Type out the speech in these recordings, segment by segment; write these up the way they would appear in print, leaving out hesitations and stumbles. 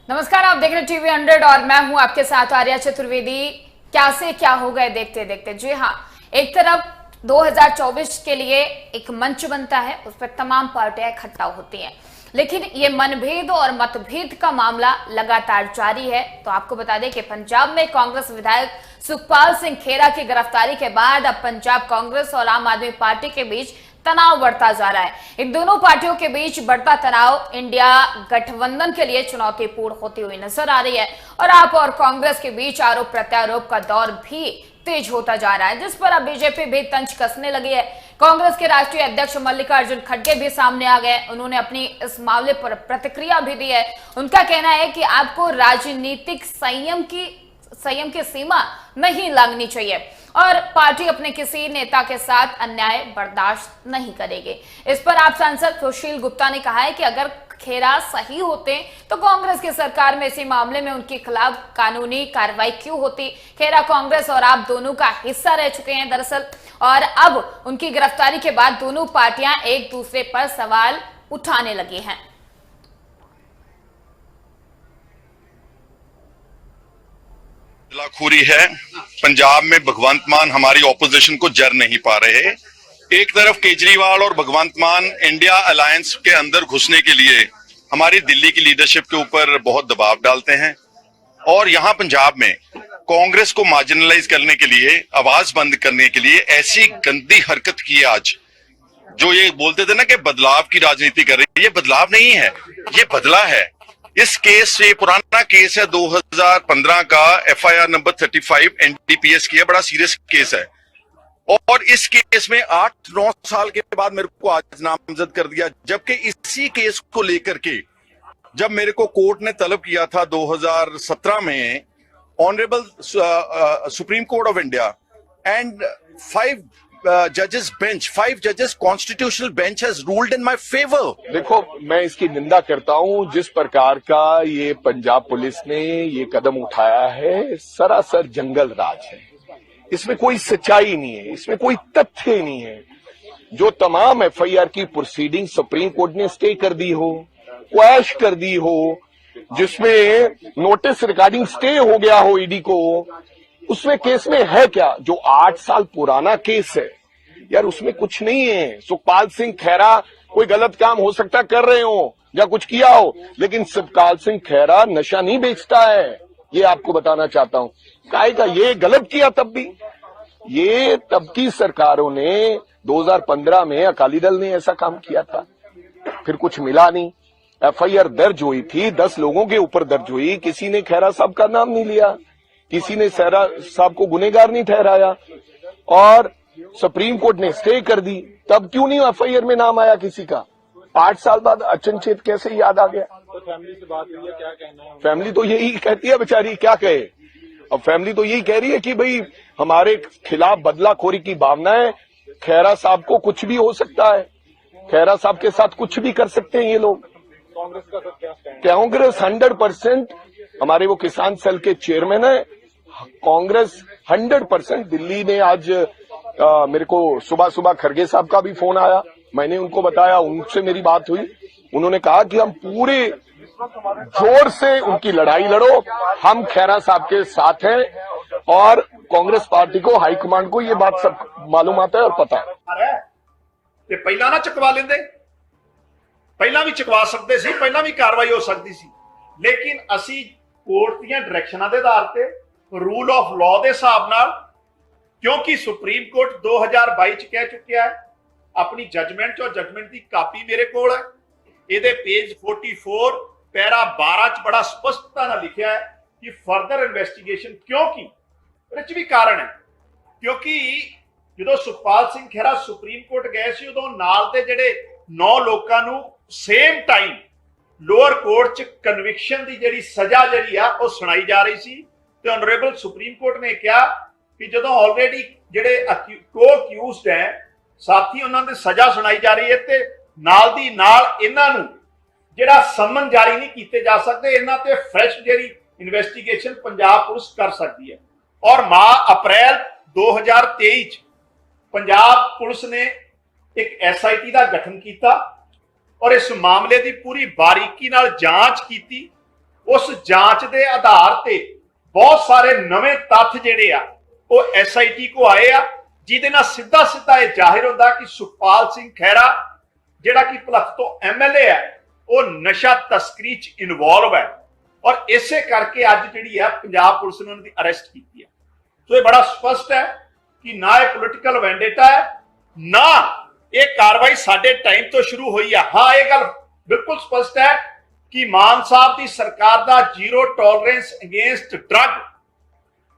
नमस्कार, आप देख रहे हैं टीवी 100 और मैं हूं आपके साथ आर्या चतुर्वेदी। क्या से क्या हो गए देखते देखते। जी हां, एक तरफ 2024 के लिए एक मंच बनता है, उस पर तमाम पार्टियां इकट्ठा होती हैं, लेकिन ये मनभेद और मतभेद का मामला लगातार जारी है। तो आपको बता दें कि पंजाब में कांग्रेस विधायक सुखपाल सिंह खेरा की गिरफ्तारी के बाद अब पंजाब कांग्रेस और आम आदमी पार्टी के बीच तनाव बढ़ता जा रहा है। इन दोनों पार्टियों के बीच बढ़ता तनाव इंडिया गठबंधन के लिए चुनौतीपूर्ण होती हुई नजर आ रही है और आप और कांग्रेस के बीच आरोप प्रत्यारोप का दौर भी तेज होता जा रहा है, जिस पर अब बीजेपी भी तंज कसने लगी है। कांग्रेस के राष्ट्रीय अध्यक्ष मल्लिकार्जुन खड़गे भी सामने आ गए। उन्होंने अपनी इस मामले पर प्रतिक्रिया भी दी है। उनका कहना है कि आपको राजनीतिक संयम की सीमा नहीं लांघनी चाहिए और पार्टी अपने किसी नेता के साथ अन्याय बर्दाश्त नहीं करेगी। इस पर आप सांसद सुशील गुप्ता ने कहा है कि अगर खेरा सही होते तो कांग्रेस की सरकार में इसी मामले में उनके खिलाफ कानूनी कार्रवाई क्यों होती। खेरा कांग्रेस और आप दोनों का हिस्सा रह चुके हैं दरअसल, और अब उनकी गिरफ्तारी के बाद दोनों पार्टियां एक दूसरे पर सवाल उठाने लगी हैं। लाखोरी है पंजाब में। भगवंत मान हमारी ऑपोजिशन को जर नहीं पा रहे। एक तरफ केजरीवाल और भगवंत मान इंडिया अलायंस के अंदर घुसने के लिए हमारी दिल्ली की लीडरशिप के ऊपर बहुत दबाव डालते हैं और यहाँ पंजाब में कांग्रेस को मार्जिनलाइज करने के लिए, आवाज बंद करने के लिए ऐसी गंदी हरकत की आज। जो ये बोलते थे ना कि बदलाव की राजनीति कर रही है, ये बदलाव नहीं है, ये बदला है। इस केस से, पुराना केस है 2015 का, एफआईआर नंबर 35 एनडीपीएस की है, बड़ा सीरियस केस है। और इस केस में 8-9 साल के बाद मेरे को आज नामजद कर दिया, जबकि इसी केस को लेकर के जब मेरे को कोर्ट ने तलब किया था 2017 में, honourable supreme court of India and 5 जजेस constitutional bench has ruled in my favour. देखो, मैं इसकी निंदा करता हूं। जिस प्रकार का ये पंजाब पुलिस ने ये कदम उठाया है, सरासर जंगल राज है। इसमें कोई सच्चाई नहीं है, इसमें कोई तथ्य ही नहीं है। जो तमाम एफआईआर की प्रोसीडिंग सुप्रीम कोर्ट ने स्टे कर दी हो, क्वैश कर दी हो, जिसमें नोटिस रिगार्डिंग स्टे हो गया हो ईडी को, उसमें केस में है क्या? जो 8 साल पुराना केस है यार, उसमें कुछ नहीं है। सुखपाल सिंह खेरा कोई गलत काम हो सकता कर रहे हो या कुछ किया हो, लेकिन सुखपाल सिंह खेरा नशा नहीं बेचता है, ये आपको बताना चाहता हूं। काहेगा ये गलत किया तब भी। ये तब की सरकारों ने 2015 में अकाली दल ने ऐसा काम किया था, फिर कुछ मिला नहीं। एफआईआर दर्ज हुई थी, 10 लोगों के ऊपर दर्ज हुई, किसी ने खेरा साहब का नाम नहीं लिया, किसी ने खेरा साहब को गुनहगार नहीं ठहराया और सुप्रीम कोर्ट ने स्टे कर दी। तब क्यों नहीं एफआईआर में नाम आया किसी का? 8 साल बाद अचनचेत कैसे याद आ गया? तो फैमिली से बात हुई है, क्या कहना है? फैमिली तो यही कहती है बेचारी, क्या कहे। अब फैमिली तो यही कह रही है कि भाई हमारे खिलाफ बदलाखोरी की भावना है, खेरा साहब को कुछ भी हो सकता है, खेरा साहब के साथ कुछ भी कर सकते हैं ये लोग। कांग्रेस का सर क्या स्टैंड? कांग्रेस 100%, हमारे वो किसान सेल के चेयरमैन है, कांग्रेस 100%। दिल्ली ने आज मेरे को सुबह खड़गे साहब का भी फोन आया, मैंने उनको बताया, उनसे मेरी बात हुई, उन्होंने कहा कि हम पूरे जोर से उनकी लड़ाई लड़ो, हम खेरा साहब के साथ हैं और कांग्रेस पार्टी को, हाईकमांड को ये बात सब मालूम आता है और पता है। ते पहला ना चकवा लेंदे, पहला भी चकवा सकते सी, पहला भी कार्रवाई हो सकती सी, लेकिन असी कोर्ट दी डायरैक्शनां दे आधार ते, रूल ऑफ लॉ के हिसाब नाल, क्योंकि सुप्रीम कोर्ट 2022 च कह चुकिया है अपनी जजमेंट, और जजमेंट की कापी मेरे कोल है, ये पेज 44 पैरा 12 च बड़ा स्पष्टता नाल लिखा है कि फर्दर इन्वेस्टिगेशन, क्योंकि इस भी कारण है, क्योंकि जो सुखपाल सिंह खेरा सुप्रीम कोर्ट गए सी, उदों नाल दे जिहड़े 9 लोकां नूं सेम टाइम लोअर कोर्ट च कन्विक्शन की जिहड़ी सजा जिहड़ी आ वो सुनाई जा रही सी। ते ऑनरेबल सुप्रीम कोर्ट ने कहा कि जो ऑलरेडी जिहड़े को अक्यूज्ड है साथी, उन्होंने सजा सुनाई जा रही है, ते नाल दी नाल इन्हां नूं जिहड़ा समन जारी नहीं कीते जा सकते, इन्हां ते फ्रैश जिहड़ी इन्वेस्टिगेशन पंजाब पुलिस कर सकती है। और अप्रैल 2023 पंजाब पुलिस ने एक SIT का गठन किया और इस मामले की पूरी बारीकी नाल जांच की उस जांच के आधार ते बहुत सारे नवे तथ्य जिहड़े आ ਉਹ SIT को आए आ, ਜਿਹਦੇ ਨਾਲ ਸਿੱਧਾ ਸਿੱਧਾ ਇਹ ਜ਼ਾਹਿਰ ਹੁੰਦਾ ਕਿ ਸੁਖਪਾਲ ਸਿੰਘ ਖਹਿਰਾ ਜਿਹੜਾ ਕਿ ਭਲੱਖ ਤੋਂ MLA ਹੈ ਉਹ ਨਸ਼ਾ ਤਸਕਰੀ ਚ ਇਨਵੋਲਵ ਹੈ ਔਰ ਇਸੇ ਕਰਕੇ ਅੱਜ ਜਿਹੜੀ ਹੈ ਪੰਜਾਬ ਪੁਲਿਸ ਨੇ ਉਹਨਾਂ ਦੀ ਅਰੈਸਟ ਕੀਤੀ ਹੈ। ਸੋ ਇਹ ਬੜਾ ਸਪਸ਼ਟ ਹੈ ਕਿ ਨਾ ਇਹ ਪੋਲੀਟੀਕਲ ਵੈਂਡੇਟਾ ਹੈ ਨਾ ਇਹ ਕਾਰਵਾਈ ਸਾਡੇ ਟਾਈਮ ਤੋਂ ਸ਼ੁਰੂ ਹੋਈ ਹੈ। ਹਾਂ ਇਹ ਗੱਲ ਬਿਲਕੁਲ ਸਪਸ਼ਟ ਹੈ ਕਿ ਮਾਨ ਸਾਹਿਬ ਦੀ ਸਰਕਾਰ ਦਾ ਜ਼ੀਰੋ ਟੋਲਰੈਂਸ ਅਗੇਂਸਟ ਡਰੱਗ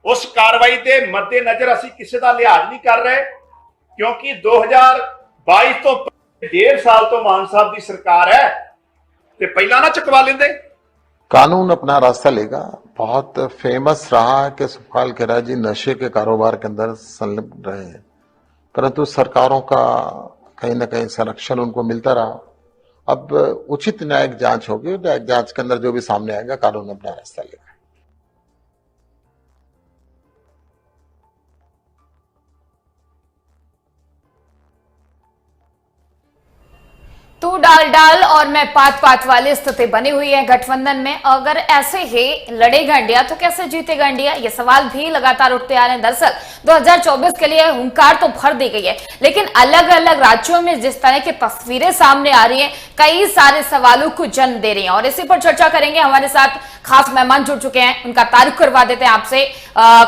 उस कार्रवाई के मद्देनजर असी किसी का लिहाज नहीं कर रहे क्योंकि 2022 तो 1.5 साल तो मान साहब की सरकार है ते पहला ना चुकवा लेंदे। कानून अपना रास्ता लेगा। बहुत फेमस रहा है कि सुखपाल खैरा जी नशे के कारोबार के अंदर संलिप्त रहे हैं, परंतु सरकारों का कहीं ना कहीं संरक्षण उनको मिलता रहा। अब उचित न्यायिक जांच होगी, न्यायिक जांच के अंदर जो भी सामने आएगा कानून अपना रास्ता लेगा। तू डाल डाल और मैं पात पात वाली स्थिति बनी हुई है गठबंधन में। अगर ऐसे ही लड़ेगा इंडिया तो कैसे जीतेगा इंडिया, ये सवाल भी लगातार उठते आ रहे हैं। दरअसल 2024 के लिए हुंकार तो भर दी गई है, लेकिन अलग अलग राज्यों में जिस तरह की तस्वीरें सामने आ रही हैं कई सारे सवालों को जन्म दे रही हैं और इसी पर चर्चा करेंगे। हमारे साथ खास मेहमान जुड़ चुके हैं, उनका तारुफ करवा देते हैं आपसे।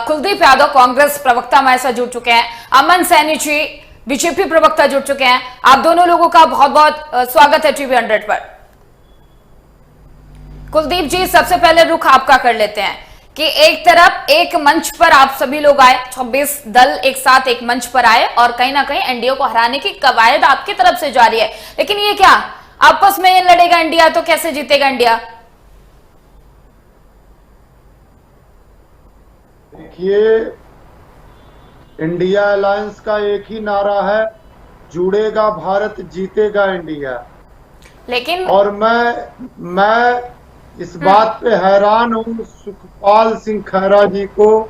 कुलदीप यादव कांग्रेस प्रवक्ता हमारे साथ जुड़ चुके हैं, अमन सैनी जी बीजेपी प्रवक्ता जुड़ चुके हैं। आप दोनों लोगों का बहुत बहुत स्वागत है टीवी 100 पर। कुलदीप जी, सबसे पहले रुख आपका कर लेते हैं कि एक तरफ एक मंच पर आप सभी लोग आए, 26 दल एक साथ एक मंच पर आए और कहीं ना कहीं एनडीए को हराने की कवायद आपकी तरफ से जारी है, लेकिन ये क्या आपस में लड़ेगा इंडिया तो कैसे जीतेगा इंडिया? देखिए, इंडिया अलायंस का एक ही नारा है, जुड़ेगा भारत जीतेगा इंडिया। लेकिन और मैं इस बात पे हैरान हूँ, सुखपाल सिंह खैरा जी को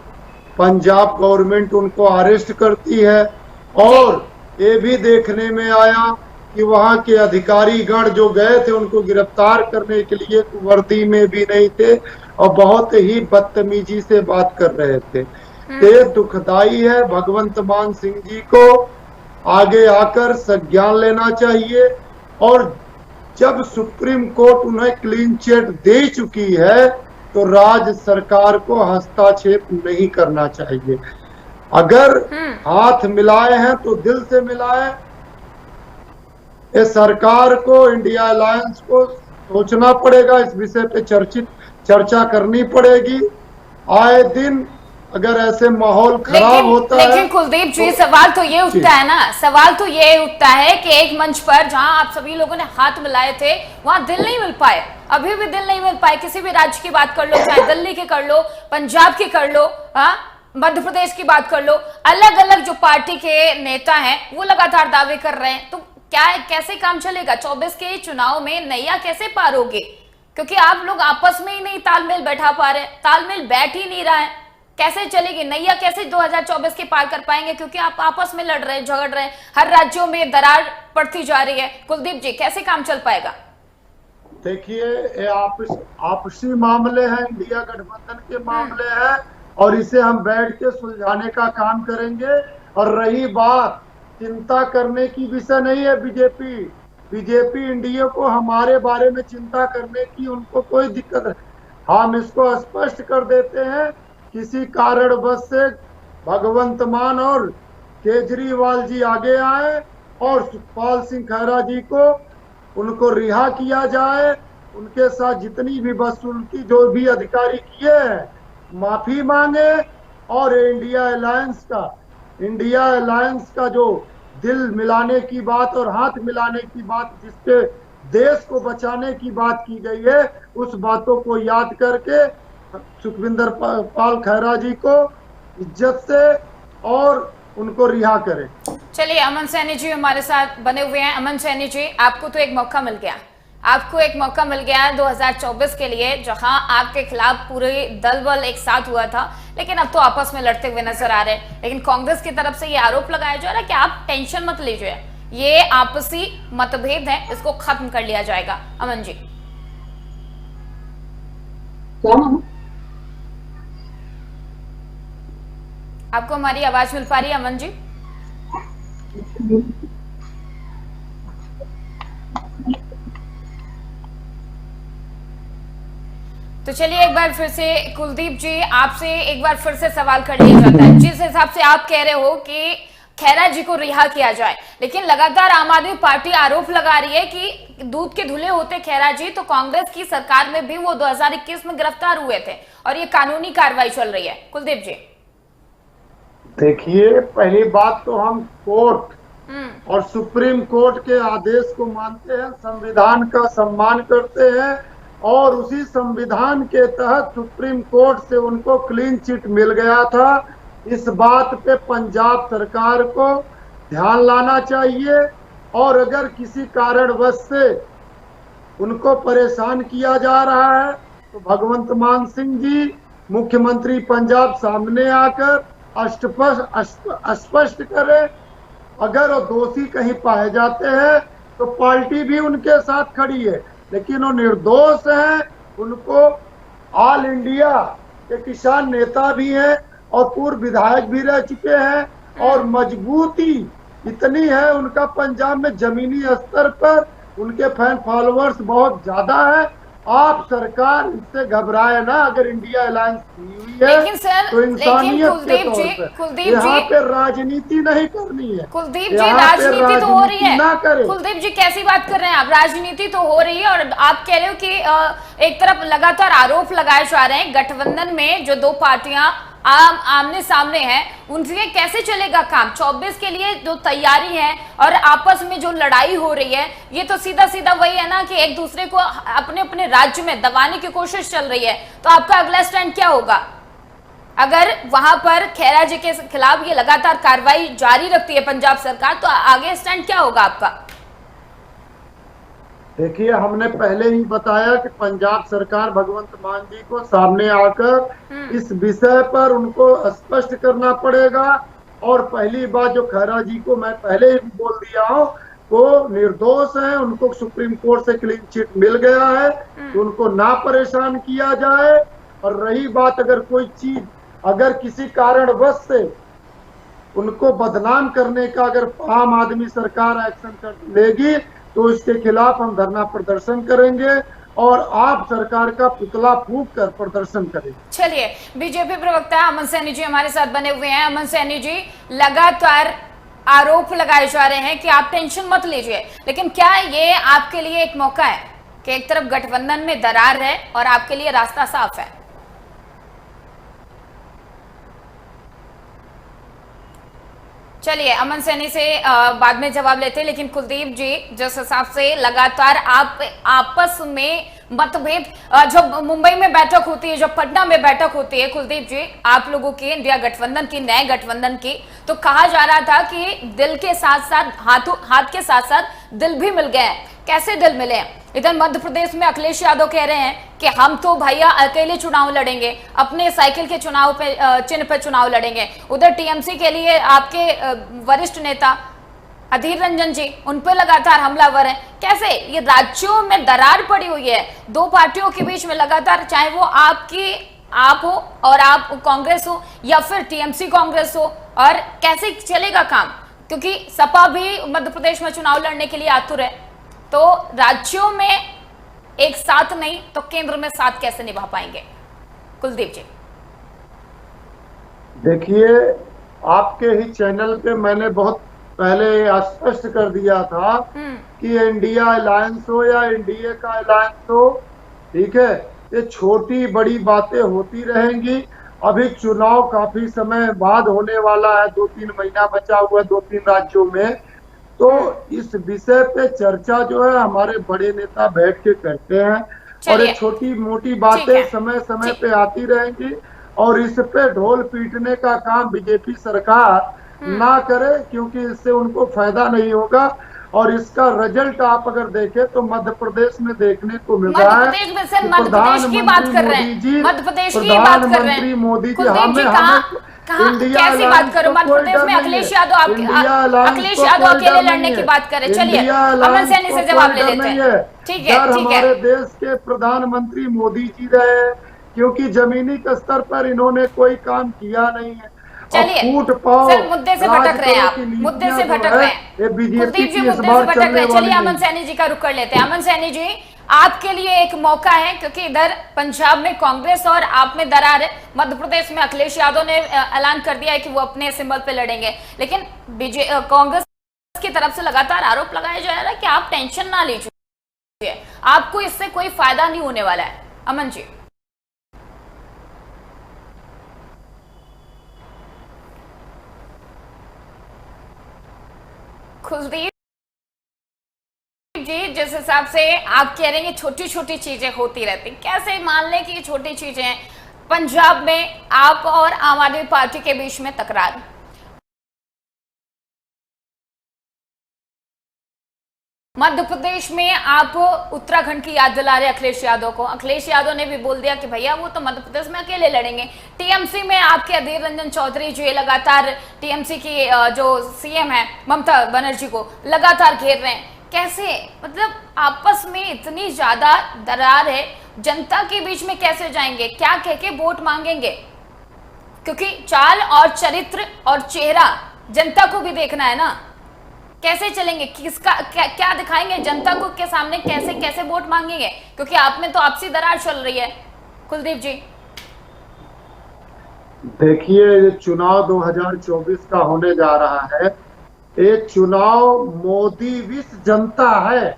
पंजाब गवर्नमेंट उनको अरेस्ट करती है और ये भी देखने में आया कि वहां के अधिकारी गण जो गए थे उनको गिरफ्तार करने के लिए वर्दी में भी नहीं थे और बहुत ही बदतमीजी से बात कर रहे थे। ये दुखदाई है। भगवंत मान सिंह जी को आगे आकर संज्ञान लेना चाहिए और जब सुप्रीम कोर्ट उन्हें क्लीन चिट दे चुकी है तो राज्य सरकार को हस्तक्षेप नहीं करना चाहिए। अगर हाथ मिलाए हैं तो दिल से मिलाए। ये सरकार को, इंडिया अलायंस को सोचना पड़ेगा, इस विषय पे चर्चा करनी पड़ेगी। आए दिन अगर ऐसे माहौल खराब होता है। लेकिन कुलदीप जी, सवाल तो ये उठता है ना, सवाल तो ये उठता है कि एक मंच पर जहां आप सभी लोगों ने हाथ मिलाए थे वहां दिल नहीं मिल पाए, अभी भी दिल नहीं मिल पाए। किसी भी राज्य की बात कर लो, चाहे दिल्ली की कर लो, पंजाब की कर लो, मध्य प्रदेश की बात कर लो, अलग अलग जो पार्टी के नेता हैं वो लगातार दावे कर रहे हैं। तो क्या कैसे काम चलेगा? 24 के चुनाव में नैया कैसे पार होगी? क्योंकि आप लोग आपस में ही नहीं तालमेल बैठा पा रहे, तालमेल बैठ ही नहीं रहा है। कैसे चलेगी नैया? कैसे 2024 के पार कर पाएंगे? क्योंकि आप आपस में लड़ रहे हैं, झगड़ रहे हैं, हर राज्यों में दरार पड़ती जा रही है। कुलदीप जी, कैसे काम चल पाएगा? देखिए, ये आपसी मामले हैं, इंडिया गठबंधन के मामले हैं और इसे हम बैठ के सुलझाने का काम करेंगे। और रही बात चिंता करने की विषय नहीं है, बीजेपी इंडिया को हमारे बारे में चिंता करने की उनको कोई दिक्कत है। हम इसको स्पष्ट कर देते हैं, किसी कारणवश से भगवंत मान और केजरीवाल जी आगे आए और सुखपाल सिंह खैरा जी को उनको रिहा किया जाए, उनके साथ जितनी भी बदसलूकी जो भी अधिकारी किए हैं माफी मांगे और इंडिया अलायंस का जो दिल मिलाने की बात और हाथ मिलाने की बात, जिससे देश को बचाने की बात की गई है, उस बातों को याद करके सुखविंदर पाल खैरा जी को इज्जत से और उनको रिहा करें। चलिए, अमन सैनी जी हमारे साथ बने हुए हैं। अमन सैनी जी, आपको तो एक मौका मिल गया, 2024 के लिए, जहां आपके खिलाफ पूरे दल बल एक साथ हुआ था, लेकिन अब तो आपस में लड़ते हुए नजर आ रहे हैं। लेकिन कांग्रेस की तरफ से ये आरोप लगाया जा रहा है कि आप टेंशन मत लीजिए, ये आपसी मतभेद है, इसको खत्म कर लिया जाएगा। अमन जी। आपको हमारी आवाज मिल पा रही है अमन जी? तो चलिए एक बार फिर से कुलदीप जी आपसे एक बार फिर से सवाल कर लिया जाता है। जिस हिसाब से आप कह रहे हो कि खैरा जी को रिहा किया जाए, लेकिन लगातार आम आदमी पार्टी आरोप लगा रही है कि दूध के धुले होते खैरा जी तो कांग्रेस की सरकार में भी वो 2021 में गिरफ्तार हुए थे और ये कानूनी कार्रवाई चल रही है। कुलदीप जी देखिए, पहली बात तो हम कोर्ट और सुप्रीम कोर्ट के आदेश को मानते हैं, संविधान का सम्मान करते हैं और उसी संविधान के तहत सुप्रीम कोर्ट से उनको क्लीन चिट मिल गया था। इस बात पे पंजाब सरकार को ध्यान लाना चाहिए और अगर किसी कारणवश से उनको परेशान किया जा रहा है तो भगवंत मान सिंह जी मुख्यमंत्री पंजाब सामने आकर स्पष्ट करें। अगर वो दोषी कहीं पाए जाते हैं तो पार्टी भी उनके साथ खड़ी है, लेकिन वो निर्दोष हैं। उनको ऑल इंडिया के किसान नेता भी हैं और पूर्व विधायक भी रह चुके हैं और मजबूती इतनी है उनका पंजाब में जमीनी स्तर पर उनके फैन फॉलोअर्स बहुत ज्यादा है। आप सरकार इससे घबराए ना, अगर इंडिया अलायंस की हुई है लेकिन सर, तो इंसानियत के कुलदीप तौर जी, यहाँ पे राजनीति नहीं करनी है। कुलदीप जी राजनीति तो हो रही है। कुलदीप जी कैसी बात कर रहे हैं आप? राजनीति तो हो रही है और आप कह रहे हो कि एक तरफ लगातार आरोप लगाए जा रहे हैं गठबंधन में जो दो पार्टियां आमने सामने हैं उनसे कैसे चलेगा काम? 24 के लिए जो तैयारी है और आपस में जो लड़ाई हो रही है ये तो सीधा सीधा वही है ना कि एक दूसरे को अपने अपने राज्य में दबाने की कोशिश चल रही है। तो आपका अगला स्टैंड क्या होगा अगर वहां पर खैरा जी के खिलाफ ये लगातार कार्रवाई जारी रखती है पंजाब सरकार? तो आगे स्टैंड क्या होगा आपका? देखिए, हमने पहले ही बताया कि पंजाब सरकार भगवंत मान जी को सामने आकर इस विषय पर उनको स्पष्ट करना पड़ेगा। और पहली बात जो खैरा जी को मैं पहले ही बोल दिया हूँ, वो निर्दोष हैं, उनको सुप्रीम कोर्ट से क्लीन चिट मिल गया है, तो उनको ना परेशान किया जाए। और रही बात अगर कोई चीज अगर किसी कारणवश से उनको बदनाम करने का अगर आम आदमी सरकार एक्शन कर लेगी तो इसके खिलाफ हम धरना प्रदर्शन करेंगे और आप सरकार का पुतला फूंक कर प्रदर्शन करेंगे। चलिए, बीजेपी प्रवक्ता अमन सैनी जी हमारे साथ बने हुए हैं। अमन सैनी जी, लगातार आरोप लगाए जा रहे हैं कि आप टेंशन मत लीजिए, लेकिन क्या ये आपके लिए एक मौका है कि एक तरफ गठबंधन में दरार है और आपके लिए रास्ता साफ है? चलिए, अमन सैनी से बाद में जवाब लेते हैं, लेकिन कुलदीप जी जिस हिसाब से लगातार आप आपस में मतभेद, जब मुंबई में बैठक होती है, जब पटना में बैठक होती है कुलदीप जी आप लोगों की इंडिया गठबंधन की, नए गठबंधन की, तो कहा जा रहा था कि दिल के साथ साथ हाथ के साथ साथ दिल भी मिल गए हैं। कैसे दिल मिले हैं? इधर मध्य प्रदेश में अखिलेश यादव कह रहे हैं कि हम तो भैया अकेले चुनाव लड़ेंगे, अपने साइकिल के चुनाव पे चिन्ह पे चुनाव लड़ेंगे। उधर टीएमसी के लिए आपके वरिष्ठ नेता अधीर रंजन जी उन पर लगातार हमलावर हैं। कैसे ये राज्यों में दरार पड़ी हुई है दो पार्टियों के बीच में लगातार, चाहे वो आप हो और आप कांग्रेस हो या फिर टीएमसी कांग्रेस हो, और कैसे चलेगा काम? क्योंकि सपा भी मध्य प्रदेश में चुनाव लड़ने के लिए आतुर है, तो राज्यों में एक साथ नहीं तो केंद्र में साथ कैसे निभा पाएंगे? कुलदीप जी देखिए, आपके ही चैनल पे मैंने बहुत पहले स्पष्ट कर दिया था कि इंडिया अलायंस हो या एनडीए का अलायंस हो, ठीक है, ये छोटी बड़ी बातें होती रहेंगी। अभी चुनाव काफी समय बाद होने वाला है, 2-3 महीना बचा हुआ है 2-3 राज्यों में, तो इस विषय पे चर्चा जो है हमारे बड़े नेता बैठ के करते हैं और ये छोटी मोटी बातें समय समय पे आती रहेंगी और इस पे ढोल पीटने का काम बीजेपी सरकार ना करे, क्योंकि इससे उनको फायदा नहीं होगा। और इसका रिजल्ट आप अगर देखें तो मध्य प्रदेश में देखने को मिल रहा है। प्रधानमंत्री मोदी जी कैसी बात करो, मध्य प्रदेश में अखिलेश यादव अकेले लड़ने की बात करें। चलिए, अमन सैनी से जवाब ले लेते हैं। ठीक है, हमारे देश के प्रधानमंत्री मोदी जी रहे, क्योंकि जमीनी के स्तर पर इन्होंने कोई काम किया नहीं है। चलिए फूट पाओ सर, मुद्दे से भटक रहे हैं आप, मुद्दे से भटक रहे हैं, ये बीजेपी कुलदीप जी की इस मुद्दे से बार भटक चलने रहे हैं। वाली चलिए अमन नहीं। सैनी जी का रुख कर लेते हैं। अमन सैनी जी, आपके लिए एक मौका है, क्योंकि इधर पंजाब में कांग्रेस और आप में दरार है, मध्य प्रदेश में अखिलेश यादव ने ऐलान कर दिया है कि वो अपने सिंबल पे लड़ेंगे, लेकिन कांग्रेस की तरफ से लगातार आरोप लगाया जा रहा है कि आप टेंशन ना लीजिए, आपको इससे कोई फायदा नहीं होने वाला है। अमन जी, कुलदीप जी, जिस हिसाब से आप कह रहे हैं छोटी छोटी चीजें होती रहती, कैसे मान लें कि ये छोटी चीजें हैं? पंजाब में आप और आम आदमी पार्टी के बीच में तकरार, मध्य प्रदेश में आप उत्तराखंड की याद दिला रहे अखिलेश यादव को। अखिलेश यादव ने भी बोल दिया कि भैया वो तो मध्य प्रदेश में अकेले लड़ेंगे। टीएमसी में आपके अधीर रंजन चौधरी जो लगातार टीएमसी की जो सीएम है ममता बनर्जी को लगातार घेर रहे हैं। कैसे, मतलब आपस में इतनी ज्यादा दरार है, जनता के बीच में कैसे जाएंगे? क्या कह के वोट मांगेंगे? क्योंकि चाल और चरित्र और चेहरा जनता को भी देखना है ना। कैसे चलेंगे, किसका क्या दिखाएंगे जनता को के सामने, कैसे कैसे वोट मांगेंगे? क्योंकि आप में तो आपसी दरार चल रही है। कुलदीप जी, देखिए, चुनाव 2024 का होने जा रहा है। एक चुनाव मोदी विश जनता है,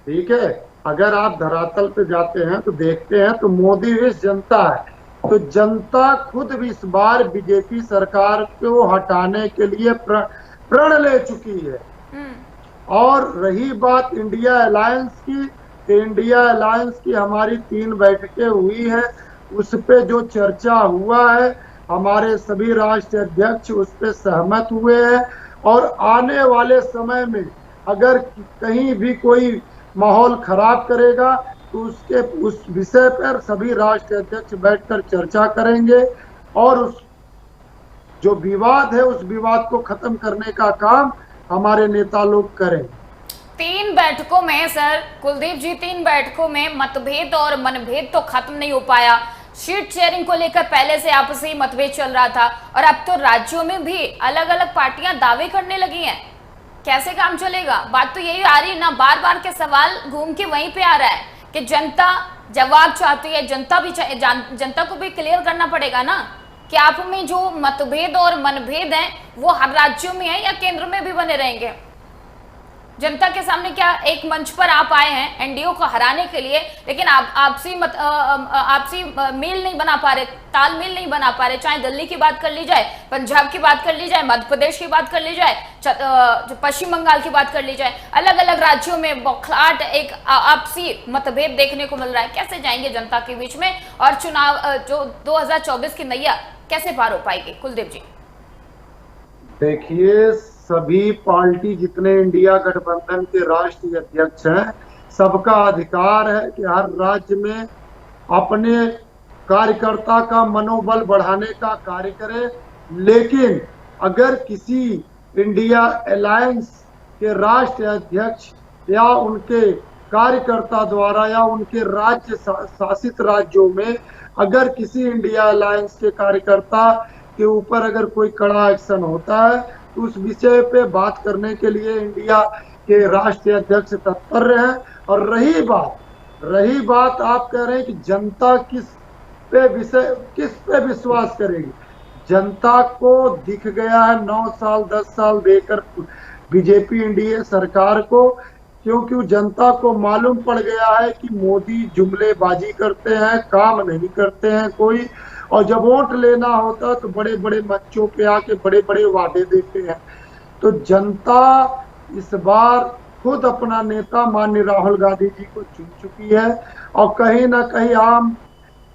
ठीक है। अगर आप धरातल पे जाते हैं तो देखते हैं तो मोदी विश जनता है। तो जनता खुद भी इस बार बीजेपी सरकार को हटाने के लिए प्रण ले चुकी है। और रही बात इंडिया अलायंस की, तो इंडिया अलायंस की हमारी 3 बैठकें हुई है, उस पे जो चर्चा हुआ है हमारे सभी राष्ट्रीय अध्यक्ष उस पे सहमत हुए हैं। और आने वाले समय में अगर कहीं भी कोई माहौल खराब करेगा तो उस विषय पर सभी राष्ट्रीय अध्यक्ष बैठकर चर्चा करेंगे और उस जो विवाद है उस विवाद को खत्म करने का काम हमारे नेता लोग करें। 3 बैठकों में सर, कुलदीप जी 3 बैठकों में मतभेद और मनभेद तो खत्म नहीं हो पाया। सीट शेयरिंग को लेकर पहले से आपसी मतभेद चल रहा था और अब तो राज्यों में भी अलग अलग पार्टियां दावे करने लगी हैं। कैसे काम चलेगा? बात तो यही आ रही है ना, बार बार के सवाल घूम के वहीं पे आ रहा है कि जनता जवाब चाहती है, जनता को भी क्लियर करना पड़ेगा ना कि आप में जो मतभेद और मनभेद हैं वो हर राज्यों में है या केंद्र में भी बने रहेंगे। जनता के सामने क्या एक मंच पर आप आए हैं एनडीए को हराने के लिए, लेकिन आपसी मेल नहीं बना पा रहे, तालमेल नहीं बना पा रहे। चाहे दिल्ली की बात कर ली जाए, पंजाब की बात कर ली जाए, मध्य प्रदेश की बात कर ली जाए, पश्चिम बंगाल की बात कर ली जाए, अलग अलग राज्यों में बौखलाहट, एक आपसी मतभेद देखने को मिल रहा है। कैसे जाएंगे जनता के बीच में और चुनाव जो 2024 की नैया कैसे पार हो पाएगी? कुलदीप जी, देखिए, सभी पार्टी जितने इंडिया गठबंधन के राष्ट्रीय अध्यक्ष हैं, सबका अधिकार है कि हर राज्य में अपने कार्यकर्ता का मनोबल बढ़ाने का कार्य करे। लेकिन अगर किसी इंडिया अलायंस के राष्ट्रीय अध्यक्ष या उनके कार्यकर्ता द्वारा या उनके राज्य शासित राज्यों में अगर किसी इंडिया अलायंस के कार्यकर्ता के ऊपर अगर कोई कड़ा एक्शन होता है तो उस विषय पे बात करने के लिए इंडिया के राष्ट्रीय अध्यक्ष तत्पर हैं। और रही बात आप कह रहे हैं कि जनता किस पे विश्वास करेगी। जनता को दिख गया है 9 साल 10 साल देकर बीजेपी एनडीए सरकार को, क्योंकि जनता को मालूम पड़ गया है कि मोदी जुमलेबाजी करते हैं, काम नहीं करते हैं कोई, और जब वोट लेना होता है तो बड़े बड़े मंचों पे आके बड़े बड़े वादे देते हैं। तो जनता इस बार खुद अपना नेता माननीय राहुल गांधी जी को चुन चुकी है और कहीं ना कहीं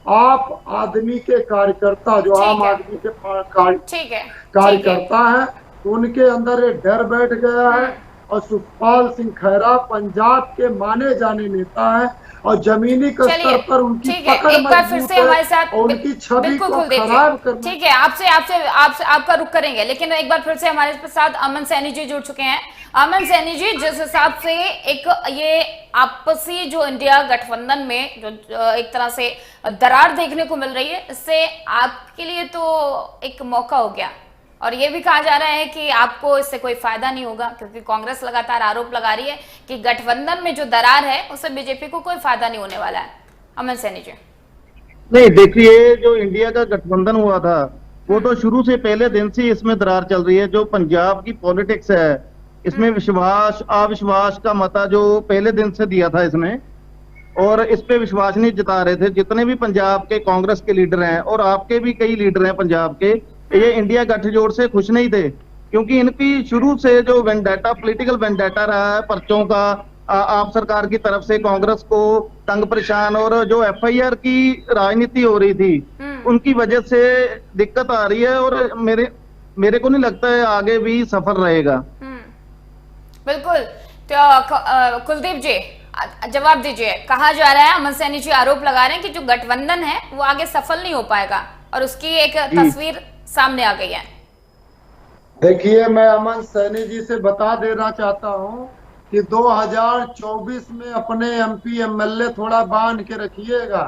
आप आदमी के कार्यकर्ता जो आम आदमी के कार्यकर्ता हैं उनके अंदर ये डर बैठ गया है। और सुखपाल सिंह खैरा पंजाब के माने जाने नेता हैं और जमीनी स्तर चलिए पर उनकी ठीक है, पकड़ एक बार फिर मजबूत से है हमारे साथ और उनकी छवि बिल्कुल को कुलदीप खराब जी, करना। ठीक है, आपसे आपसे आपसे आपका रुख करेंगे, लेकिन एक बार फिर से हमारे साथ अमन सैनी जी जुड़ चुके हैं। अमन सैनी जी, जिस हिसाब से एक ये आपसी जो इंडिया गठबंधन में जो एक तरह से दरार देखने को मिल रही है, इससे आपके लिए तो एक मौका हो गया, और ये भी कहा जा रहा है कि आपको इससे कोई फायदा नहीं होगा, क्योंकि कांग्रेस लगातार आरोप लगा रही है कि गठबंधन में जो दरार है उससे बीजेपी को कोई फायदा नहीं होने वाला है। अमन सैनी जी। नहीं, देखिए, जो इंडिया का गठबंधन हुआ था वो तो शुरू से पहले दिन से इसमें दरार चल रही है। जो पंजाब की पॉलिटिक्स है, इसमें विश्वास अविश्वास का मता जो पहले दिन से दिया था इसने, और इस पे विश्वास नहीं जता रहे थे जितने भी पंजाब के कांग्रेस के लीडर हैं, और आपके भी कई लीडर हैं पंजाब के, ये इंडिया गठजोड़ से खुश नहीं थे, क्योंकि इनकी शुरू से जो वेंडेटा, पॉलिटिकल वेंडेटा रहा है पर्चों का, आप सरकार की तरफ से कांग्रेस को तंग परेशान, और जो एफआईआर की राजनीति हो रही थी उनकी वजह से दिक्कत आ रही है, और मेरे को नहीं लगता है आगे भी सफल रहेगा। बिल्कुल, तो कुलदीप जी जवाब दीजिए। कहा जा रहा है, अमन सैनी जी आरोप लगा रहे हैं कि जो गठबंधन है वो आगे सफल नहीं हो पाएगा, और उसकी एक तस्वीर सामने आ गई है। देखिए, मैं अमन सैनी जी से बता देना चाहता हूं कि 2024 में अपने एमपी एमएलए थोड़ा बांध के रखिएगा,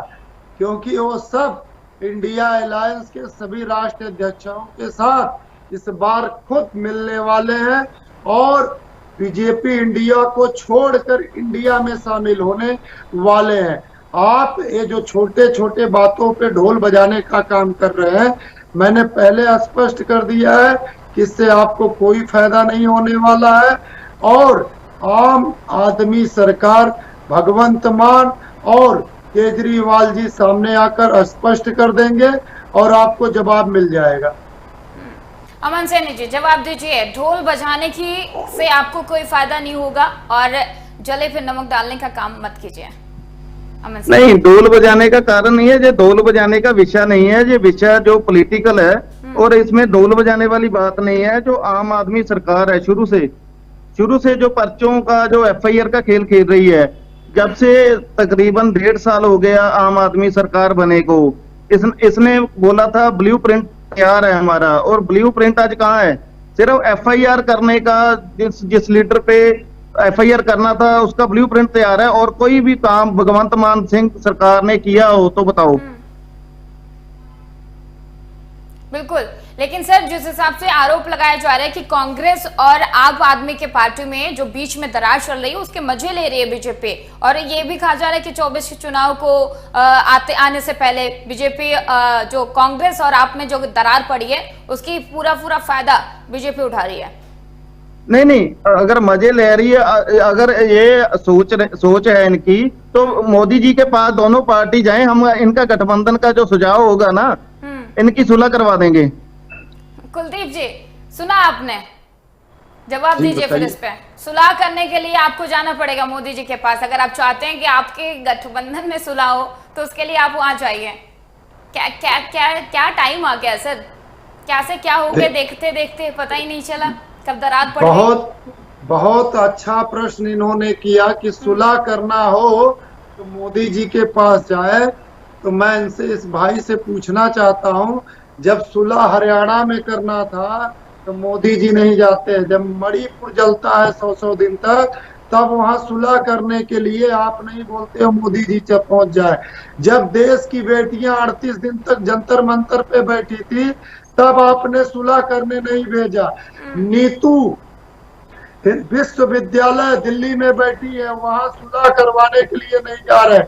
क्योंकि वो सब इंडिया अलायंस के सभी राष्ट्रीय अध्यक्षों के साथ इस बार खुद मिलने वाले हैं, और बीजेपी इंडिया को छोड़कर इंडिया में शामिल होने वाले हैं। आप ये जो छोटे छोटे बातों पे ढोल बजाने का काम कर रहे हैं, मैंने पहले स्पष्ट कर दिया है कि इससे आपको कोई फायदा नहीं होने वाला है, और आम आदमी सरकार भगवंत मान और केजरीवाल जी सामने आकर स्पष्ट कर देंगे और आपको जवाब मिल जाएगा। अमन सैनी जी जवाब दीजिए, ढोल बजाने की से आपको कोई फायदा नहीं होगा, और जले पे नमक डालने का काम मत कीजिए। अमन सैनी। नहीं, ढोल बजाने का कारण नहीं है, ये ढोल बजाने का विषय नहीं है, ये विषय जो पॉलिटिकल है, और इसमें ढोल बजाने वाली बात नहीं है। जो आम आदमी सरकार है शुरू से जो पर्चों का, जो एफआईआर का खेल खेल रही है, जब से तकरीबन 1.5 साल हो गया आम आदमी सरकार बने को, इसने बोला था ब्लूप्रिंट तैयार है हमारा, और ब्लूप्रिंट आज कहाँ है? सिर्फ एफआईआर करने का, जिस लीडर पे एफआईआर करना था उसका ब्लूप्रिंट तैयार है, और कोई भी काम भगवंत मान सिंह सरकार ने किया हो तो बताओ। बिल्कुल, लेकिन सर जिस हिसाब से आरोप लगाया जा रहा है कि कांग्रेस और आम आदमी के पार्टी में जो बीच में दरार चल रही है उसके मजे ले रही है बीजेपी, और ये भी कहा जा रहा है कि 24 के चुनाव को आने से पहले बीजेपी जो कांग्रेस और आप में जो दरार पड़ी है उसकी पूरा फायदा बीजेपी उठा रही है। नहीं, अगर मजे ले रही है, अगर ये सोच है इनकी, तो मोदी जी के पास दोनों पार्टी जाएं, हम इनका गठबंधन का जो सुझाव होगा ना, इनकी सुलह करवा देंगे। कुलदीप जी सुना आपने, जवाब दीजिए फिर इस पे। सुलह करने के लिए आपको जाना पड़ेगा मोदी जी के पास, अगर आप चाहते हैं कि आपके गठबंधन में सुलह हो तो उसके लिए आप वहां जाइए। क्या टाइम आ गया सर, क्या से क्या हो गया, देखते देखते पता ही नहीं चला कब दरार पड़ गई। बहुत अच्छा प्रश्न इन्होंने किया कि सुलह करना हो तो मोदी जी के पास जाए। तो मैं इनसे, इस भाई से पूछना चाहता हूं, जब सुलह हरियाणा में करना था तो मोदी जी नहीं जाते, जब मणिपुर जलता है 100 दिन तक, तब वहां सुलह करने के लिए आप नहीं बोलते हो मोदी जी जब पहुंच जाए। जब देश की बेटियां 38 दिन तक जंतर मंतर पे बैठी थी तब आपने सुलह करने नहीं भेजा। नीतू विश्वविद्यालय दिल्ली में बैठी है, वहां सुलह करवाने के लिए नहीं जा रहे।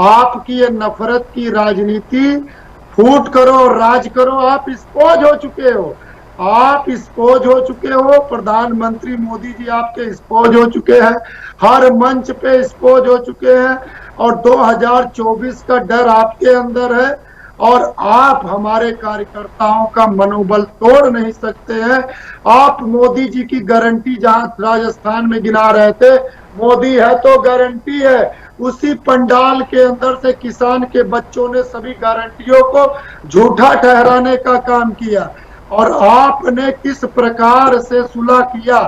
आपकी ये नफरत की राजनीति, फूट करो राज करो, आप स्पोज हो चुके हो, आप स्पोज हो चुके हो। प्रधानमंत्री मोदी जी आपके स्पोज हो चुके हैं, हर मंच पे स्पोज हो चुके हैं, और 2024 का डर आपके अंदर है, और आप हमारे कार्यकर्ताओं का मनोबल तोड़ नहीं सकते हैं। आप मोदी जी की गारंटी जहां राजस्थान में गिना रहे थे, मोदी है तो गारंटी है, उसी पंडाल के अंदर से किसान के बच्चों ने सभी गारंटियों को झूठा ठहराने का काम किया। और आपने किस प्रकार से सुलह किया,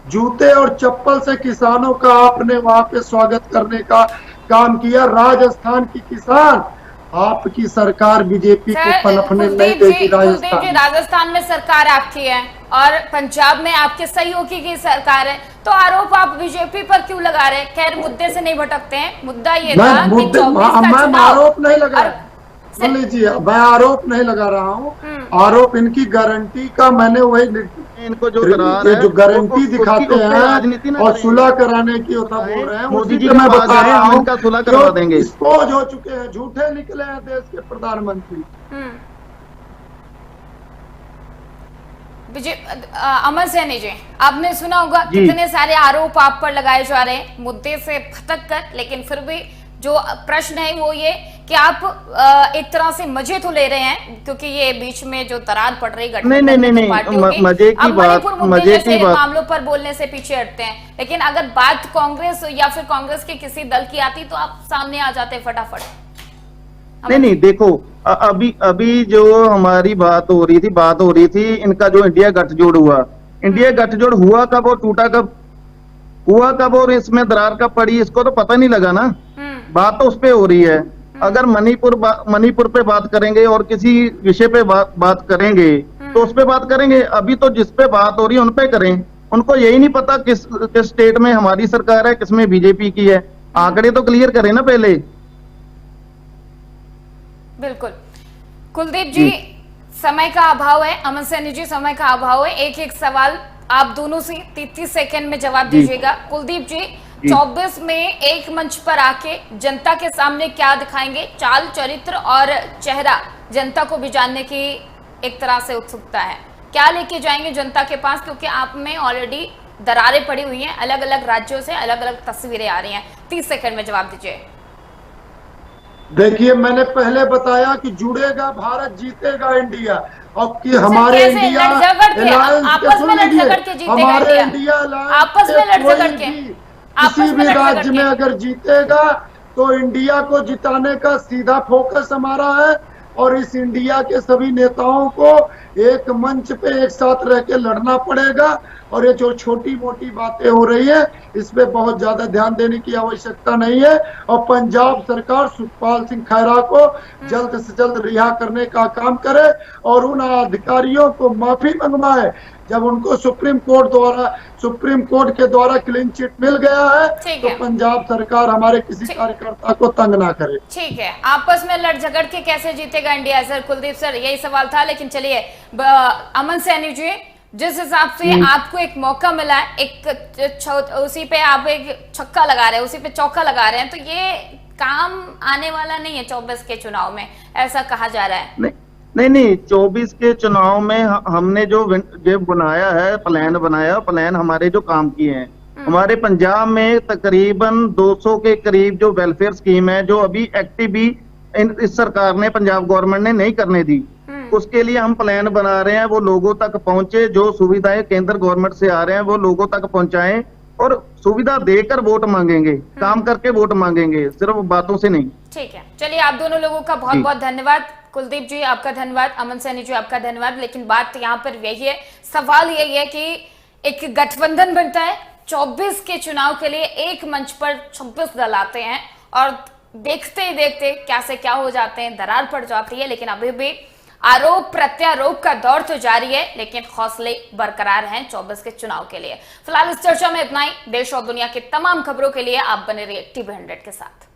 जूते और चप्पल से किसानों का आपने वहां पे स्वागत करने का काम किया। राजस्थान की किसान आपकी सरकार बीजेपी को पनपने नहीं देगी। कुलदीप जी, राजस्थान में सरकार आपकी है और पंजाब में आपके सहयोगी की सरकार है, तो आरोप आप बीजेपी पर क्यों लगा रहे हैं? खैर, मुद्दे से नहीं भटकते हैं। मुद्दा ये था कि 24 का मैं चुनाव आरोप नहीं लगा, सुन लीजिए, मैं आरोप नहीं लगा रहा हूँ। आरोप इनकी गारंटी का, मैंने वही इनको जो ये जो गारंटी दिखाते हैं और सुलह कराने की होता बोल रहे हैं, मोदी जी उसी पे मैं बता रहा हूँ इनका सुलह करवा देंगे। एक्सपोज हो चुके हैं, झूठे निकले हैं देश के प्रधानमंत्री। अमन सैनी जी, आपने सुना होगा कितने सारे आरोप आप पर लगाए जा रहे हैं मुद्दे से भटक कर, लेकिन फिर भी जो प्रश्न है वो ये कि आप एक तरह से मजे तो ले रहे हैं, क्योंकि ये बीच में जो दरार पड़ रही नहीं, मजे की बात मामलों पर बोलने से पीछे हटते हैं, लेकिन अगर बात कांग्रेस या फिर कांग्रेस के किसी दल की आती तो आप सामने आ जाते फटाफट। नहीं, देखो, अभी जो हमारी बात हो रही थी इनका जो इंडिया गठजोड़ हुआ, इंडिया गठजोड़ हुआ कब और टूटा कब, हुआ कब और इसमें दरार कब पड़ी, इसको तो पता नहीं लगा ना। बात तो उस पे हो रही है। अगर मणिपुर पे बात करेंगे और किसी विषय पे बात करेंगे तो उस पे बात करेंगे। अभी तो जिस पे बात हो रही है उन पे करें। उनको यही नहीं पता किस स्टेट में हमारी सरकार है, किसमें बीजेपी की है। आंकड़े तो क्लियर करें ना पहले। बिल्कुल कुलदीप जी, समय का अभाव है, अमन सैनी जी समय का अभाव है, एक एक सवाल आप दोनों से 30 सेकंड में जवाब दीजिएगा। कुलदीप जी, 24 में एक मंच पर आके जनता के सामने क्या दिखाएंगे? चाल चरित्र और चेहरा जनता को भी जानने की एक तरह से उत्सुकता है। क्या लेके जाएंगे जनता के पास, क्योंकि आप में ऑलरेडी दरारें पड़ी हुई हैं, अलग अलग राज्यों से अलग अलग तस्वीरें आ रही हैं। 30 सेकंड में जवाब दीजिए। देखिए, मैंने पहले बताया कि जुड़ेगा भारत, जीतेगा इंडिया, और कि हमारे इंडिया आपस में लड़ झगड़ के जीतेगा, हमारे इंडिया आपस में लड़ झगड़ के किसी भी राज्य में अगर जीतेगा तो इंडिया को जिताने का सीधा फोकस हमारा है, और इस इंडिया के सभी नेताओं को एक मंच पे एक साथ रह के लड़ना पड़ेगा। और ये जो छोटी मोटी बातें हो रही है इस पे बहुत ज्यादा ध्यान देने की आवश्यकता नहीं है। और पंजाब सरकार सुखपाल सिंह खैरा को जल्द से जल्द रिहा करने का काम करे और उन अधिकारियों को माफी मंगवाए जब उनको सुप्रीम कोर्ट के द्वारा क्लीन चिट मिल गया है, तो पंजाब सरकार हमारे किसी कार्यकर्ता को तंग ना करे। ठीक है, आपस में लड़ झगड़ के कैसे जीतेगा इंडिया? सर, कुलदीप सर, यही सवाल था। लेकिन चलिए, अमन सैनी जी, जिस हिसाब से आपको एक मौका मिला है, उसी पे आप एक छक्का लगा रहे हैं, उसी पे चौका लगा रहे हैं, तो ये काम आने वाला नहीं है 24 के चुनाव में, ऐसा कहा जा रहा है। नहीं, 24 के चुनाव में हमने जो बनाया है, प्लान हमारे जो काम किए हैं, हमारे पंजाब में तकरीबन 200 के करीब जो वेलफेयर स्कीम है, जो अभी एक्टिव भी इस सरकार ने, पंजाब गवर्नमेंट ने नहीं करने दी, उसके लिए हम प्लान बना रहे हैं। वो लोगों तक पहुंचे, जो सुविधाएं केंद्र गवर्नमेंट से आ रहे हैं वो लोगों तक पहुंचाएं, और सुविधा देकर वोट मांगेंगे, काम करके वोट मांगेंगे, सिर्फ बातों से नहीं। ठीक है, चलिए, आप दोनों लोगों का बहुत बहुत धन्यवाद। कुलदीप जी आपका धन्यवाद, अमन सैनी जी आपका धन्यवाद। लेकिन बात यहाँ पर यही है, सवाल यही है कि एक गठबंधन बनता है 24 के चुनाव के लिए, एक मंच पर 26 दल आते हैं और देखते ही देखते क्या से क्या हो जाते हैं, दरार पड़ जाती है। लेकिन अभी भी आरोप प्रत्यारोप का दौर तो जारी है, लेकिन हौसले बरकरार हैं 24 के चुनाव के लिए। फिलहाल इस चर्चा में इतना ही। देश और दुनिया की तमाम खबरों के लिए आप बने रहिए टीवी 100 के साथ।